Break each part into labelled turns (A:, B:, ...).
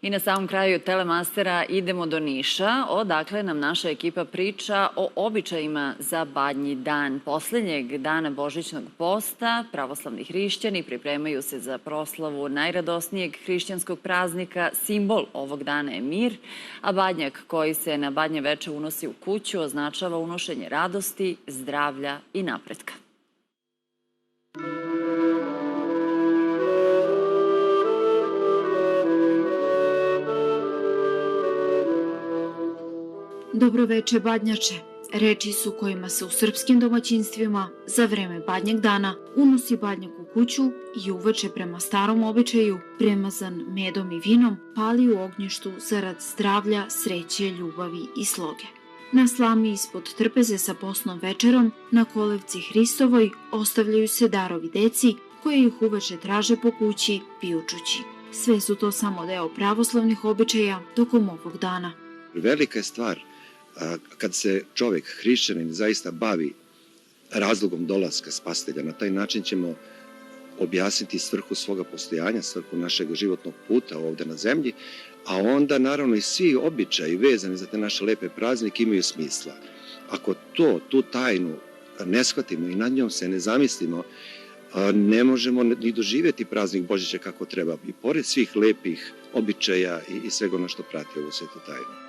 A: I na samom kraju Telemastera idemo do Niša, odakle nam naša ekipa priča o običajima za Badnji dan. Poslednjeg dana božićnog posta pravoslavni hrišćani pripremaju se za proslavu najradosnijeg hrišćanskog praznika. Simbol ovog dana je mir, a badnjak koji se na Badnje veče unosi u kuću označava unošenje radosti, zdravlja i napretka.
B: Dobroveče badnjače, reči su kojima se u srpskim domaćinstvima za vreme Badnjeg dana unosi badnjak u kuću i uveče prema starom običaju, premazan medom i vinom, pali u ognjištu zarad zdravlja, sreće, ljubavi i sloge. Na slami ispod trpeze sa posnom večerom, na kolevci Hristovoj, ostavljaju se darovi deci koje ih uveče traže po kući pijučući. Sve su to samo deo pravoslavnih običaja tokom ovog dana.
C: Velika je stvar kad se čovek, hrišćanin, zaista bavi razlogom dolaska Spasitelja. Na taj način ćemo objasniti svrhu svoga postojanja, svrhu našeg životnog puta ovde na zemlji, a onda naravno i svi običaji vezani za te naše lepe praznike imaju smisla. Ako tu tajnu ne shvatimo i nad njom se ne zamislimo, ne možemo ni doživjeti praznik Božića kako treba, i pored svih lepih običaja i svega ono što prati ovu svetu tajnu.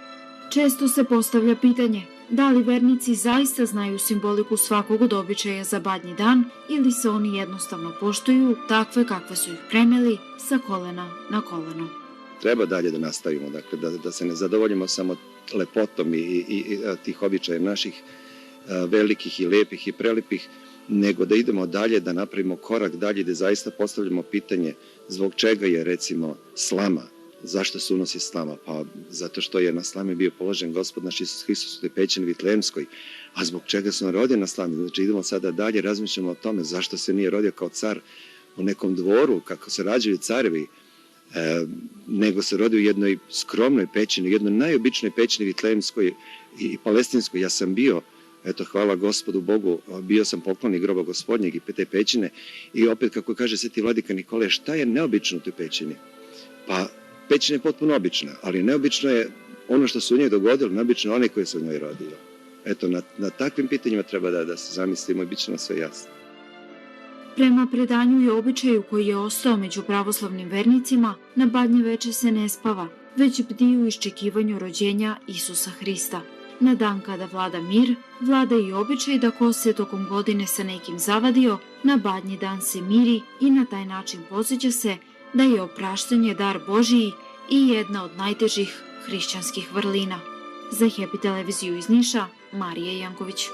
B: Često se postavlja pitanje da li vernici zaista znaju simboliku svakog od običaja za Badnji dan ili se oni jednostavno poštuju takve kakve su ih preneli sa kolena na koleno.
C: Treba dalje da nastavimo, dakle, da se ne zadovoljimo samo lepotom i tih običaja naših velikih i lepih i prelepih, nego da idemo dalje, da napravimo korak dalje, da zaista postavljamo pitanje zbog čega je recimo slama. Zašto se unosi slama? Pa zato što je na slami bio položen Gospod naš Isus Hristos u toj pećini Vitlejemskoj. A zbog čega se on rodio na slami? Znači idemo sada dalje, razmišljamo o tome zašto se nije rodio kao car u nekom dvoru, kako se rađaju carevi, nego se rodio u jednoj skromnoj pećini, jednoj najobičnoj pećini Vitlejemskoj i palestinskoj. Ja sam bio, eto, hvala Gospodu Bogu, bio sam poklonik groba Gospodnjeg i te pećine i opet, kako kaže sveti vladika Nikolaj, šta je neobično u toj pećini? Pa pećina je potpuno obična, ali neobično je ono što se u njoj dogodilo, neobično je onaj koji se u njoj rodio. Eto, na takvim pitanjima treba da se zamislimo i bit će nam sve jasno.
B: Prema predanju i običaju koji je ostao među pravoslavnim vernicima, na Badnje veče se ne spava, već bdi u iščekivanju rođenja Isusa Hrista. Na dan kada vlada mir, vlada i običaj da ko se tokom godine sa nekim zavadio, na Badnji dan se miri i na taj način podsjeća se da je opraštanje dar Božiji i jedna od najtežih hrišćanskih vrlina. Za Happy televiziju iz Niša, Marija Janković.